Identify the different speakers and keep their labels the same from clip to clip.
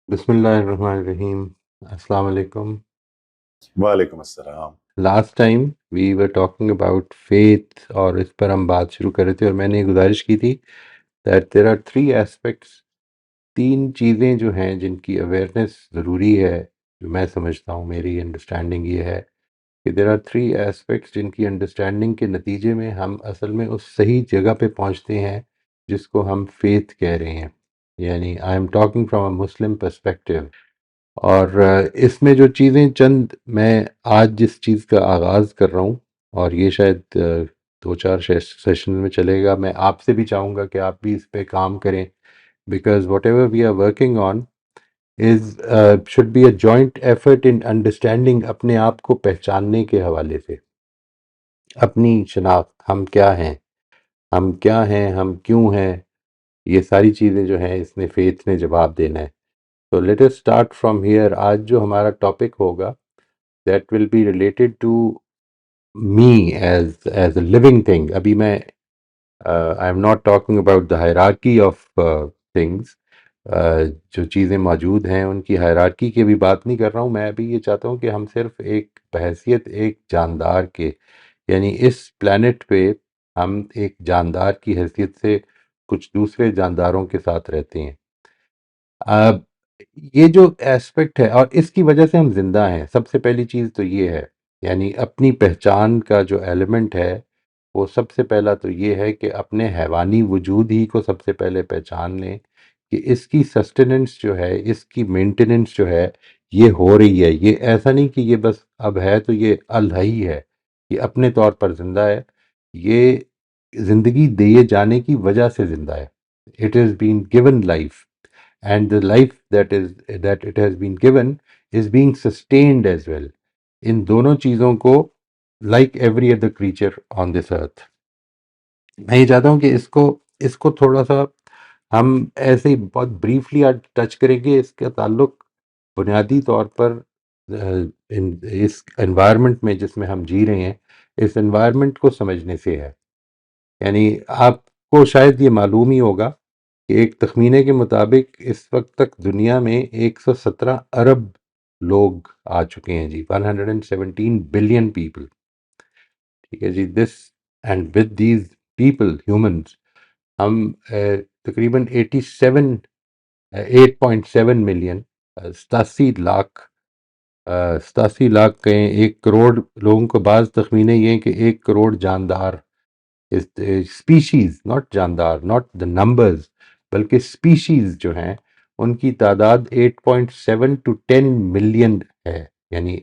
Speaker 1: Bismillahirrahmanirrahim. Assalamu alaikum.
Speaker 2: وعلیکم السلام.
Speaker 1: Last time we were talking about faith اور اس پر ہم بات شروع کر رہے تھے اور میں نے گزارش کی تھی that there are three aspects. تین چیزیں جو ہیں جن کی اویئرنیس ضروری ہے، جو میں سمجھتا ہوں، میری انڈرسٹینڈنگ یہ ہے کہ there are three aspects جن کی انڈرسٹینڈنگ کے نتیجے میں ہم اصل میں اس صحیح جگہ پہ پہنچتے ہیں جس کو ہم فیتھ کہہ رہے ہیں. یعنی I am talking from a Muslim perspective. اور اس میں جو چیزیں چند میں آج جس چیز کا آغاز کر رہا ہوں، اور یہ شاید دو چار سیشن میں چلے گا، میں آپ سے بھی چاہوں گا کہ آپ بھی اس پہ کام کریں، because whatever we are working on is should be a joint effort in understanding اپنے آپ کو پہچاننے کے حوالے سے، اپنی شناخت، ہم کیا ہیں، ہم کیوں ہیں، یہ ساری چیزیں جو ہیں اس نے فیتھ نے جواب دینا ہے. تو let us start from here. آج جو ہمارا ٹاپک ہوگا that will be related to me as a living thing. ابھی میں I am not talking about the hierarchy of things. جو چیزیں موجود ہیں ان کی ہائرارکی کی بھی بات نہیں کر رہا ہوں. میں ابھی یہ چاہتا ہوں کہ ہم صرف ایک بحیثیت ایک جاندار کے، یعنی اس پلانٹ پہ ہم ایک جاندار کی حیثیت سے کچھ دوسرے جانداروں کے ساتھ رہتے ہیں. یہ جو ایسپیکٹ ہے اور اس کی وجہ سے ہم زندہ ہیں، سب سے پہلی چیز تو یہ ہے. یعنی اپنی پہچان کا جو ایلیمنٹ ہے وہ سب سے پہلا تو یہ ہے کہ اپنے حیوانی وجود ہی کو سب سے پہلے پہچان لیں کہ اس کی سسٹیننس جو ہے، اس کی مینٹیننس جو ہے یہ ہو رہی ہے. یہ ایسا نہیں کہ یہ بس اب ہے تو یہ الہی ہے، یہ اپنے طور پر زندہ ہے. یہ زندگی دیے جانے کی وجہ سے زندہ ہے. It is been given life and the life that it has been given is being sustained as well. ان دونوں چیزوں کو like every other creature on this earth. میں یہ چاہتا ہوں کہ اس کو تھوڑا سا ہم ایسے ہی بہت بریفلی آج ٹچ کریں گے. اس کا تعلق بنیادی طور پر اس انوائرمنٹ میں جس میں ہم جی رہے ہیں، اس انوائرمنٹ کو سمجھنے سے ہے. یعنی آپ کو شاید یہ معلوم ہی ہوگا کہ ایک تخمینے کے مطابق اس وقت تک دنیا میں 117 ارب لوگ آ چکے ہیں جی، 117 بلین پیپل. ٹھیک ہے جی. This and with these people humans ہم تقریباً 8.7 ملین، 87 لاکھ کہیں، 1 کروڑ لوگوں کو. بعض تخمینے یہ ہیں کہ 1 کروڑ جاندار، اسپیشیز، ناٹ جاندار، ناٹ دا نمبرز، بلکہ اسپیشیز جو ہیں ان کی تعداد 8.7 to 10 ملین ہے. یعنی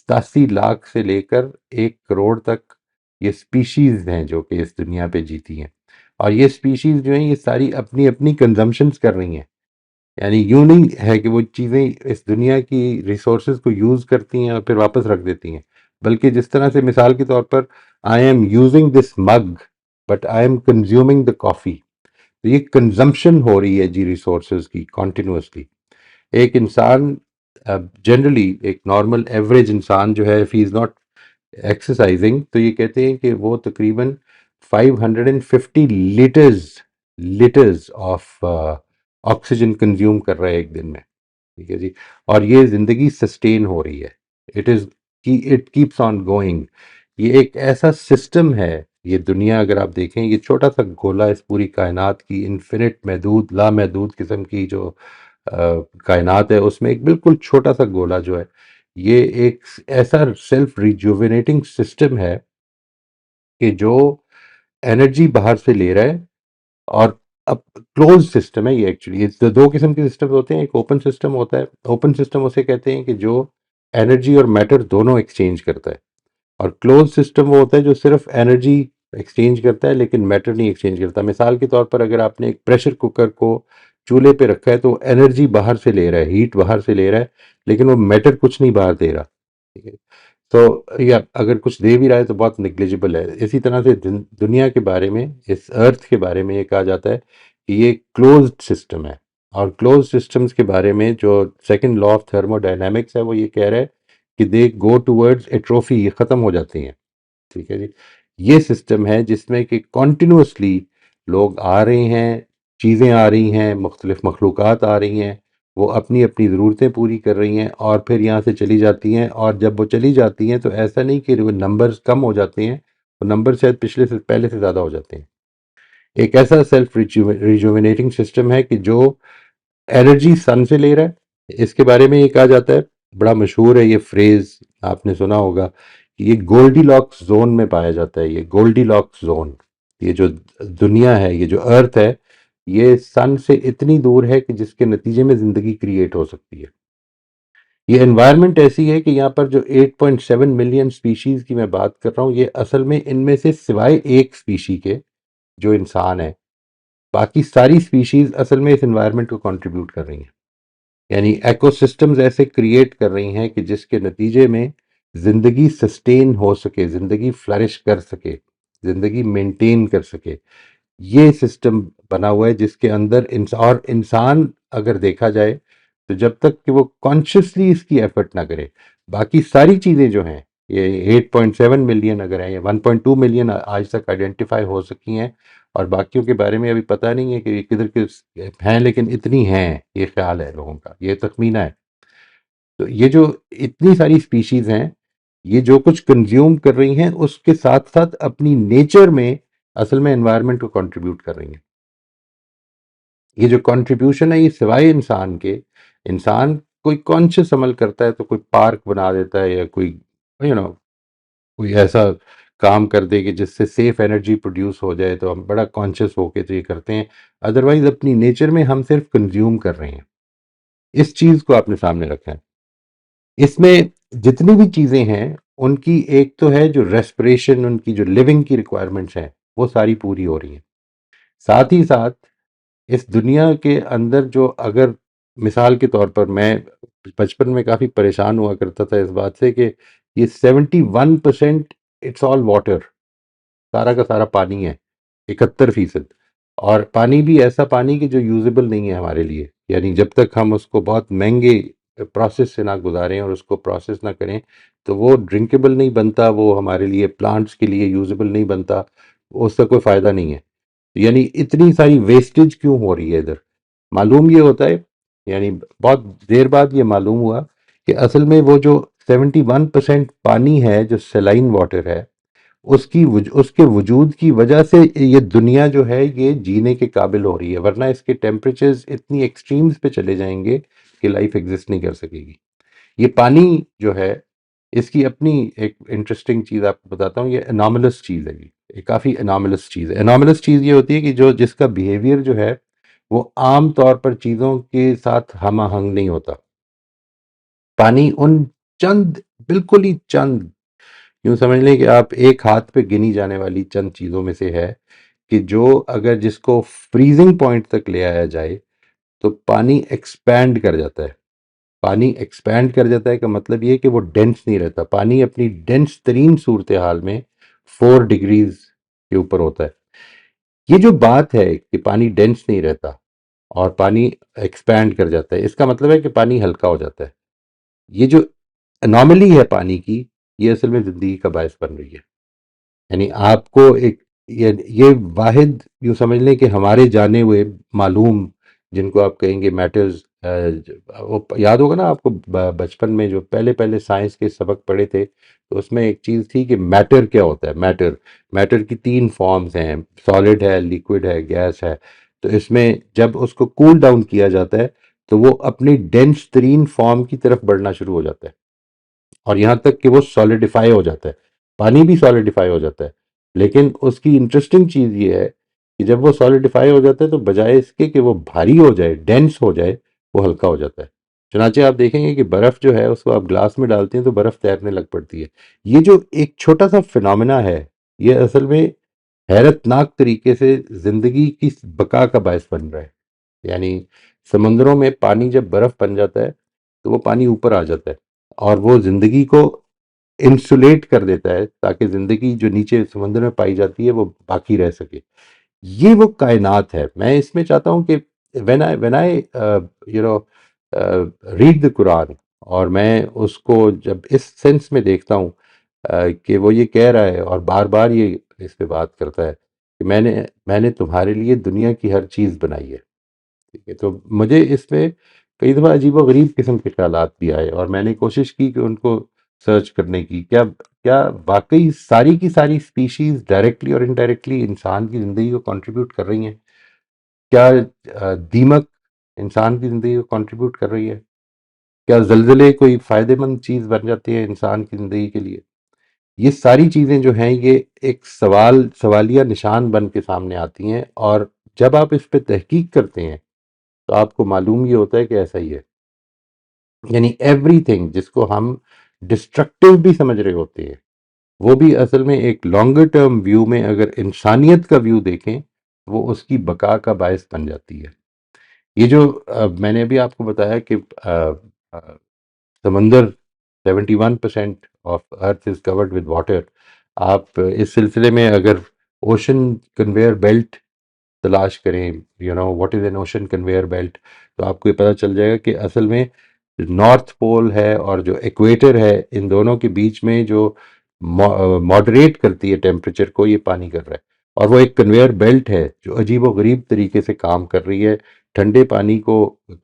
Speaker 1: 87 لاکھ سے لے کر 1 کروڑ تک یہ اسپیشیز ہیں جو کہ اس دنیا پہ جیتی ہیں. اور یہ اسپیشیز جو ہیں یہ ساری اپنی اپنی کنزمپشنز کر رہی ہیں. یعنی یوں نہیں ہے کہ وہ چیزیں اس دنیا کی ریسورسز کو یوز کرتی ہیں اور پھر واپس رکھ دیتی ہیں، بلکہ جس طرح سے مثال کے طور پر I am using this mug but I am consuming the coffee. تو یہ کنزمپشن ہو رہی ہے جی ریسورسز کی کنٹینیوسلی. ایک انسان جنرلی، ایک نارمل ایوریج انسان جو ہے، if he is not exercising, تو یہ کہتے ہیں کہ وہ تقریباً 550 لیٹرز آف آکسیجن کنزیوم کر رہا ہے ایک دن میں. ٹھیک ہے جی. اور یہ زندگی سسٹین ہو رہی ہے. It keeps on going. یہ ایک ایسا سسٹم ہے یہ دنیا. اگر آپ دیکھیں یہ چھوٹا سا گولا اس پوری کائنات کی انفینٹ محدود لامحدود قسم کی جو کائنات ہے، اس میں ایک بالکل چھوٹا سا گولا جو ہے یہ ایک ایسا سیلف ریجوینیٹنگ سسٹم ہے کہ جو انرجی باہر سے لے رہا ہے. اور اب کلوز سسٹم ہے یہ. ایکچولی دو قسم کے سسٹم ہوتے ہیں. ایک اوپن سسٹم ہوتا ہے. اوپن سسٹم اسے کہتے ہیں کہ جو انرجی اور میٹر دونوں ایکسچینج کرتا ہے. اور کلوز سسٹم وہ ہوتا ہے جو صرف انرجی ایکسچینج کرتا ہے لیکن میٹر نہیں ایکسچینج کرتا. مثال کے طور پر اگر آپ نے ایک پریشر کوکر کو چولہے پہ رکھا ہے تو انرجی باہر سے لے رہا ہے، ہیٹ باہر سے لے رہا ہے، لیکن وہ میٹر کچھ نہیں باہر دے رہا. ٹھیک ہے. تو یا اگر کچھ دے بھی رہا ہے تو بہت نیگلیجبل ہے. اسی طرح سے دنیا کے بارے میں، اس ارتھ کے بارے میں یہ کہا جاتا ہے کہ یہ کلوزڈ سسٹم ہے. اور کلوز سسٹمز کے بارے میں جو second law of thermo dynamics ہے وہ یہ کہہ رہا ہے کہ دے گو ٹورڈز ایٹروفی، یہ ختم ہو جاتی ہیں. ٹھیک ہے جی. یہ سسٹم ہے جس میں کہ کنٹینیوسلی لوگ آ رہے ہیں، چیزیں آ رہی ہیں، مختلف مخلوقات آ رہی ہیں، وہ اپنی اپنی ضرورتیں پوری کر رہی ہیں اور پھر یہاں سے چلی جاتی ہیں، اور جب وہ چلی جاتی ہیں تو ایسا نہیں کہ وہ نمبرز کم ہو جاتے ہیں، وہ نمبر شاید پچھلے سے پہلے سے زیادہ ہو جاتے ہیں۔ ایک ایسا سیلف ریجوونیٹنگ سسٹم ہے کہ جو انرجی سن سے لے رہا ہے۔ اس کے بارے میں یہ کہا جاتا ہے، بڑا مشہور ہے یہ فریز، آپ نے سنا ہوگا کہ یہ گولڈی لاکس زون میں پایا جاتا ہے۔ یہ گولڈی لاکس زون، یہ جو دنیا ہے، یہ جو ارتھ ہے، یہ سن سے اتنی دور ہے کہ جس کے نتیجے میں زندگی کریٹ ہو سکتی ہے۔ یہ انوائرمنٹ ایسی ہے کہ یہاں پر جو 8.7 ملین سپیشیز کی میں بات کر رہا ہوں، یہ اصل میں ان میں سے سوائے ایک سپیشی کے جو انسان ہے، باقی ساری سپیشیز اصل میں اس انوائرمنٹ کو کنٹریبیوٹ کر رہی ہیں۔ یعنی ایکو سسٹمز ایسے کریٹ کر رہی ہیں کہ جس کے نتیجے میں زندگی سسٹین ہو سکے، زندگی فلرش کر سکے، زندگی مینٹین کر سکے۔ یہ سسٹم بنا ہوا ہے جس کے اندر اور انسان اگر دیکھا جائے تو جب تک کہ وہ کانشیسلی اس کی ایفرٹ نہ کرے، باقی ساری چیزیں جو ہیں، یہ 8.7 ملین اگر ہیں، یا 1.2 ملین آج تک آئیڈینٹیفائی ہو سکی ہیں، اور باقیوں کے بارے میں ابھی پتہ نہیں ہے کہ یہ کدھر کس ہیں، لیکن اتنی ہیں، یہ خیال ہے لوگوں کا، یہ تخمینہ ہے۔ تو یہ جو اتنی ساری سپیشیز ہیں، یہ جو کچھ کنزیوم کر رہی ہیں اس کے ساتھ ساتھ اپنی نیچر میں اصل میں انوائرمنٹ کو کنٹریبیوٹ کر رہی ہیں۔ یہ جو کنٹریبیوشن ہے، یہ سوائے انسان کے، انسان کوئی کانشیس عمل کرتا ہے تو کوئی پارک بنا دیتا ہے، یا کوئی کوئی ایسا کام کر دے کہ جس سے سیف انرجی پروڈیوس ہو جائے، تو ہم بڑا کانشیس ہو کے تو یہ کرتے ہیں۔ ادروائز اپنی نیچر میں ہم صرف کنزیوم کر رہے ہیں۔ اس چیز کو آپ نے سامنے رکھا ہے۔ اس میں جتنی بھی چیزیں ہیں، ان کی ایک تو ہے جو ریسپریشن، ان کی جو لیونگ کی ریکوائرمنٹس ہیں، وہ ساری پوری ہو رہی ہیں۔ ساتھ ہی ساتھ اس دنیا کے اندر جو، اگر مثال کے طور پر، میں بچپن میں کافی پریشان ہوا کرتا تھا اس بات سے کہ یہ 71% اٹس آل واٹر، سارا کا سارا پانی ہے، 71%۔ اور پانی بھی ایسا پانی کہ جو یوزیبل نہیں ہے ہمارے لیے، یعنی جب تک ہم اس کو بہت مہنگے پروسیس سے نہ گزاریں اور اس کو پروسیس نہ کریں تو وہ ڈرنکیبل نہیں بنتا، وہ ہمارے لیے پلانٹس کے لیے یوزیبل نہیں بنتا، اس کا کوئی فائدہ نہیں ہے۔ یعنی اتنی ساری ویسٹیج کیوں ہو رہی ہے ادھر؟ معلوم یہ ہوتا ہے، یعنی بہت دیر بعد یہ معلوم ہوا کہ اصل میں وہ جو 71% پانی ہے جو سیلائن واٹر ہے، اس کے وجود کی وجہ سے یہ دنیا جو ہے یہ جینے کے قابل ہو رہی ہے، ورنہ اس کے ٹیمپریچرز اتنی ایکسٹریمز پہ چلے جائیں گے کہ لائف ایگزسٹ نہیں کر سکے گی۔ یہ پانی جو ہے، اس کی اپنی ایک انٹرسٹنگ چیز آپ کو بتاتا ہوں، یہ اناملس چیز ہے، یہ کافی اناملس چیز ہے۔ اناملس چیز یہ ہوتی ہے کہ جس کا بیہیویئر جو ہے وہ عام طور پر چیزوں کے ساتھ ہم آہنگ نہیں ہوتا۔ پانی ان چند، بالکل ہی چند، یوں سمجھ لیں کہ آپ ایک ہاتھ پہ گنی جانے والی چند چیزوں میں سے ہے کہ جو اگر جس کو فریزنگ پوائنٹ تک لے آیا جائے تو پانی ایکسپینڈ کر جاتا ہے۔ پانی ایکسپینڈ کر جاتا ہے کا مطلب یہ کہ وہ ڈینس نہیں رہتا۔ پانی اپنی ڈینس ترین صورتحال میں 4 ڈگریز کے اوپر ہوتا ہے۔ یہ جو بات ہے کہ پانی ڈینس نہیں رہتا اور پانی ایکسپینڈ کر جاتا ہے، اس کا مطلب ہے کہ پانی ہلکا ہو جاتا ہے۔ یہ جو انوملی ہے پانی کی، یہ اصل میں زندگی کا باعث بن رہی ہے۔ یعنی آپ کو ایک، یہ واحد یوں سمجھ لیں کہ ہمارے جانے ہوئے معلوم، جن کو آپ کہیں گے میٹرز، وہ یاد ہوگا نا آپ کو بچپن میں جو پہلے پہلے سائنس کے سبق پڑھے تھے، تو اس میں ایک چیز تھی کہ میٹر کیا ہوتا ہے۔ میٹر کی 3 فارمز ہیں، سالڈ ہے، لیکوڈ ہے، گیس ہے۔ تو اس میں جب اس کو کول ڈاؤن کیا جاتا ہے تو وہ اپنی ڈینس ترین فارم کی طرف بڑھنا شروع ہو جاتا ہے، اور یہاں تک کہ وہ سالیڈیفائی ہو جاتا ہے۔ پانی بھی سالیڈیفائی ہو جاتا ہے، لیکن اس کی انٹرسٹنگ چیز یہ ہے کہ جب وہ سالیڈیفائی ہو جاتا ہے تو بجائے اس کے کہ وہ بھاری ہو جائے، ڈینس ہو جائے، وہ ہلکا ہو جاتا ہے۔ چنانچہ آپ دیکھیں گے کہ برف جو ہے اس کو آپ گلاس میں ڈالتے ہیں تو برف تیرنے لگ پڑتی ہے۔ یہ جو ایک چھوٹا سا فنامنا ہے، یہ اصل میں حیرت ناک طریقے سے زندگی کی بقا کا باعث بن رہا ہے۔ یعنی سمندروں میں پانی جب برف بن جاتا ہے تو وہ پانی اوپر آ جاتا ہے اور وہ زندگی کو انسولیٹ کر دیتا ہے تاکہ زندگی جو نیچے سمندر میں پائی جاتی ہے وہ باقی رہ سکے۔ یہ وہ کائنات ہے۔ میں اس میں چاہتا ہوں کہ when I read the قرآن، اور میں اس کو جب اس سینس میں دیکھتا ہوں کہ وہ یہ کہہ رہا ہے اور بار بار یہ اس پہ بات کرتا ہے کہ میں نے تمہارے لیے دنیا کی ہر چیز بنائی ہے، ٹھیک ہے، تو مجھے اس میں کئی دفعہ عجیب و غریب قسم کے خیالات بھی آئے، اور میں نے کوشش کی کہ ان کو سرچ کرنے کی، کیا واقعی ساری کی ساری اسپیشیز ڈائریکٹلی اور انڈائریکٹلی انسان کی زندگی کو کنٹریبیوٹ کر رہی ہیں؟ کیا دیمک انسان کی زندگی کو کنٹریبیوٹ کر رہی ہے؟ کیا زلزلے کوئی فائدہ مند چیز بن جاتی ہے انسان کی زندگی کے لیے؟ یہ ساری چیزیں جو ہیں یہ ایک سوالیہ نشان بن کے سامنے آتی ہیں، اور جب آپ اس پہ تحقیق کرتے ہیں تو آپ کو معلوم یہ ہوتا ہے کہ ایسا ہی ہے. یعنی ایوری تھنگ جس کو ہم ڈسٹرکٹیو بھی سمجھ رہے ہوتے ہیں، وہ بھی اصل میں ایک لانگر ٹرم ویو میں اگر انسانیت کا ویو دیکھیں، وہ اس کی بقا کا باعث بن جاتی ہے. یہ جو میں نے ابھی آپ کو بتایا کہ سمندر 71% of earth is chord with water. آپ اس سلسلے میں اگر اوشن کنویئر بیلٹ تلاش کریں، what is an ocean conveyor belt, تو آپ کو یہ پتہ چل جائے گا کہ اصل میں نارتھ پول ہے اور جو ایکویٹر ہے، ان دونوں کے بیچ میں جو ماڈریٹ کرتی ہے ٹیمپریچر کو، یہ پانی کر رہا ہے. اور وہ ایک کنویئر بیلٹ ہے جو عجیب و غریب طریقے سے کام کر رہی ہے، ٹھنڈے پانی کو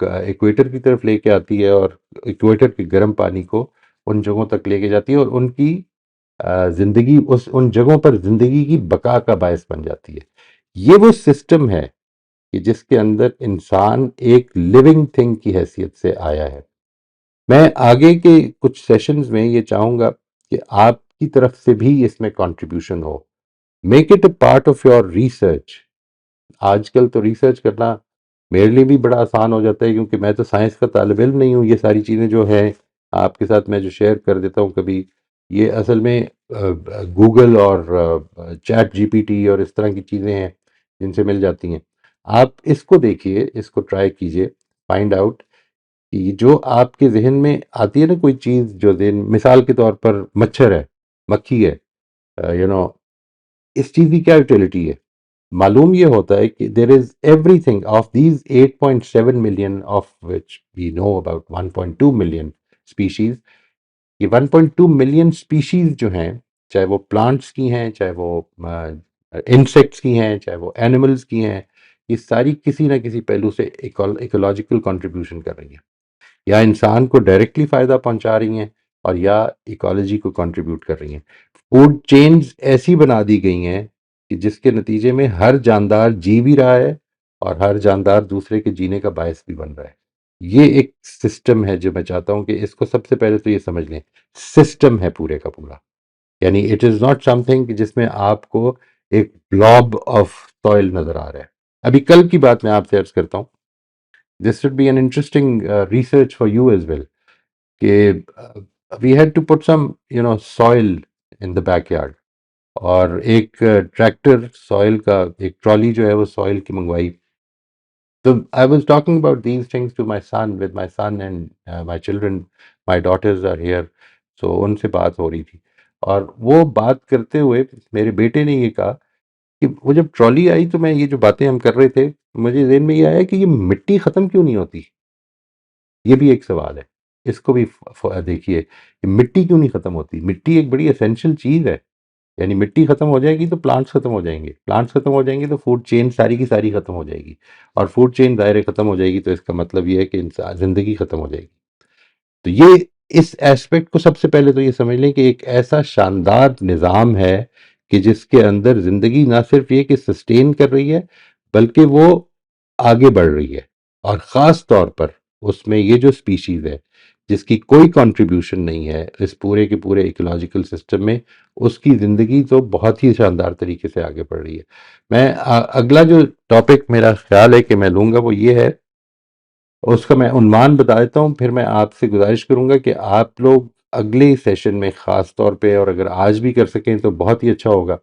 Speaker 1: ایکویٹر کی طرف لے کے آتی ہے، اور ایکویٹر کے گرم پانی کو ان جگہوں تک لے کے جاتی ہے، اور ان کی زندگی ان جگہوں پر زندگی کی بقا کا باعث بن جاتی ہے. یہ وہ سسٹم ہے کہ جس کے اندر انسان ایک لیونگ تھنگ کی حیثیت سے آیا ہے. میں آگے کے کچھ سیشنز میں یہ چاہوں گا کہ آپ کی طرف سے بھی اس میں contribution who. Make it a part of your research. آج کل تو ریسرچ کرنا میرے لیے بھی بڑا آسان ہو جاتا ہے، کیونکہ میں تو سائنس کا طالب علم نہیں ہوں. یہ ساری چیزیں جو ہیں آپ کے ساتھ میں جو شیئر کر دیتا ہوں کبھی، یہ اصل میں گوگل اور چیٹ جی پی ٹی اور اس طرح کی چیزیں ہیں جن سے مل جاتی ہیں. آپ اس کو دیکھیے، اس کو ٹرائی کیجئے، فائنڈ آؤٹ کہ جو آپ کے ذہن میں آتی ہے نا کوئی چیز، جو ذہن مثال کے طور پر مچھر ہے، مکھی ہے، یو نو اس چیز کی کیا یوٹیلیٹی ہے؟ معلوم یہ ہوتا ہے کہ there is everything of these 8.7 million of which we know about 1.2 million species. یہ 1.2 ملین اسپیشیز جو ہیں، چاہے وہ پلانٹس کی ہیں، چاہے وہ انسیکٹس کی ہیں، چاہے وہ اینیملز کی ہیں، یہ ساری کسی نہ کسی پہلو سے ایکولوجیکل کنٹریبیوشن کر رہی ہیں. یا انسان کو ڈائریکٹلی فائدہ پہنچا رہی ہیں، اور یا ایکالوجی کو کنٹریبیوٹ کر رہی ہیں. فوڈ چینز ایسی بنا دی گئی ہیں کہ جس کے نتیجے میں ہر جاندار جی بھی رہا ہے، اور ہر جاندار دوسرے کے جینے کا باعث بھی بن رہا ہے. یہ ایک سسٹم ہے جو میں چاہتا ہوں کہ اس کو سب سے پہلے تو یہ سمجھ لیں، سسٹم ہے پورے کا پورا. یعنی it is not some thing جس میں آپ کو ایک بلاب آف سوئل نظر آ رہا ہے. ابھی کل کی بات میں آپ سے عرض کرتا ہوں. This should be an interesting research for you as well. کہ we had to put some soil in the backyard. اور ایک ٹریکٹر سوئل کا، ایک ٹرالی جو ہے وہ سوئل کی منگوائی. تو I was talking about these things to my son, with my son and my children, my daughters are here. So ان سے بات ہو رہی تھی، اور وہ بات کرتے ہوئے میرے بیٹے نے یہ کہا کہ وہ جب ٹرالی آئی تو میں یہ جو باتیں ہم کر رہے تھے، مجھے ذہن میں یہ آیا کہ یہ مٹی ختم کیوں نہیں ہوتی. یہ بھی ایک سوال ہے، اس کو بھی دیکھیے کہ مٹی کیوں نہیں ختم ہوتی. مٹی ایک بڑی اسینشیل چیز ہے. یعنی مٹی ختم ہو جائے گی تو پلانٹس ختم ہو جائیں گے، پلانٹس ختم ہو جائیں گے تو فوڈ چین ساری کی ساری ختم ہو جائے گی، اور فوڈ چین ظاہر ختم ہو جائے گی تو اس کا مطلب یہ ہے کہ انسان زندگی ختم ہو جائے گی. تو یہ اس ایسپیکٹ کو سب سے پہلے تو یہ سمجھ لیں کہ ایک ایسا شاندار نظام ہے کہ جس کے اندر زندگی نہ صرف یہ کہ سسٹین کر رہی ہے، بلکہ وہ آگے بڑھ رہی ہے. اور خاص طور پر اس میں یہ جو سپیشیز ہے جس کی کوئی کنٹریبیوشن نہیں ہے اس پورے کے پورے ایکولوجیکل سسٹم میں، اس کی زندگی تو بہت ہی شاندار طریقے سے آگے بڑھ رہی ہے. میں اگلا جو ٹاپک میرا خیال ہے کہ میں لوں گا وہ یہ ہے، اس کا میں عنوان بتا دیتا ہوں، پھر میں آپ سے گزارش کروں گا کہ آپ لوگ اگلے سیشن میں خاص طور پہ، اور اگر آج بھی کر سکیں تو بہت ہی اچھا ہوگا،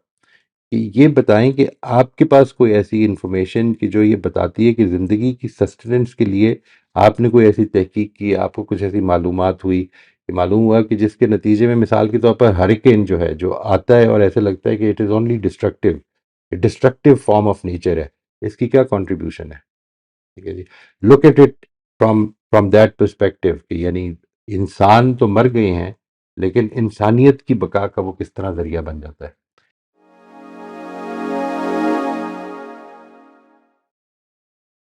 Speaker 1: کہ یہ بتائیں کہ آپ کے پاس کوئی ایسی انفارمیشن کہ جو یہ بتاتی ہے کہ زندگی کی سسٹیننس کے لیے آپ نے کوئی ایسی تحقیق کی، آپ کو کچھ ایسی معلومات ہوئی کہ معلوم ہوا کہ جس کے نتیجے میں مثال کے طور پر ہریکین جو ہے جو آتا ہے اور ایسے لگتا ہے کہ it is only destructive form of nature ہے، اس کی کیا کنٹریبیوشن ہے. ٹھیک ہے جی. Look at it from that perspective کہ یعنی انسان تو مر گئے ہیں، لیکن انسانیت کی بقا کا وہ کس طرح ذریعہ بن جاتا ہے.